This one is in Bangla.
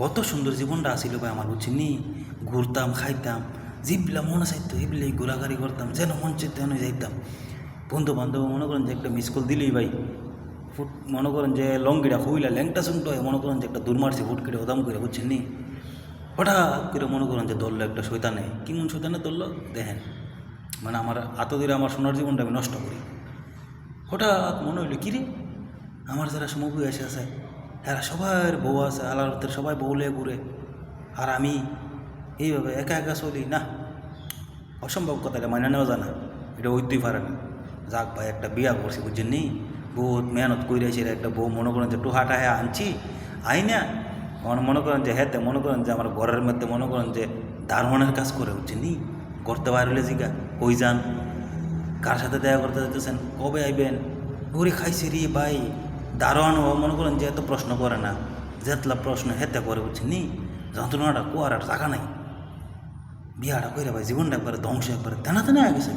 কত সুন্দর জীবনটা আসিল ভাই আমার, বুঝছেন নি? ঘুরতাম, খাইতাম, জিবলা মনে চাইতো এগুলি ঘোরাঘুরি করতাম, যেন মন চাইতো যেন যাইতাম। বন্ধু বান্ধব মনে করেন যে একটা মিস কল দিলেই ভাই ফুট, মনে করেন যে লঙ্গিটা খুইলা ল্যাংটা চুংটা হয়, মনে করেন যে একটা দূর মারছে ফুট কেটে ওদাম করে, বুঝছেন নি? হঠাৎ করে মনে করেন যে ধরলো একটা শৈতানে, কেমন শৈতানে ধরলো দেখেন, মানে আমার আত দিলে আমার সোনার জীবনটা আমি নষ্ট করি। হঠাৎ মনে হইলো কিরে, আমার যারা সমবয় এসে আছে এরা সবার বউ আছে, আলাদা সবাই বউ লিয়ে ঘুরে, আর আমি এইভাবে একা একা চলি না। অসম্ভব কথা, এটা মাইনা নেওয়া যায় না, এটা হইতেই পারে না। যাক ভাই, একটা বিয়া করছি, বুঝছেন নি? বহুত মেহনত করে এসে একটা বউ মনে করেন যে টুহা টাহা আনছি, আই না মনে করেন যে হেতে মনে করেন যে আমার ঘরের মধ্যে মনে করেন যে দারোয়ানের কাজ করে, বুঝছেন নি? করতে পারলে জিগা কই যান, কার সাথে দেখা করতে যেতেছেন, কবে আইবেন, ওরে খাইছে রে ভাই। দারোয়ানও মনে করেন যে এত প্রশ্ন করে না, যেতলা প্রশ্ন হেতে করে, বুঝছেন নি? যন্ত্রণাটা কোয়ার আর জায়গা নাই। বিয়াটা কইরা ভাই জীবনটা একবারে ধ্বংস, একবারে তেনা তেনা হয়ে গেছে।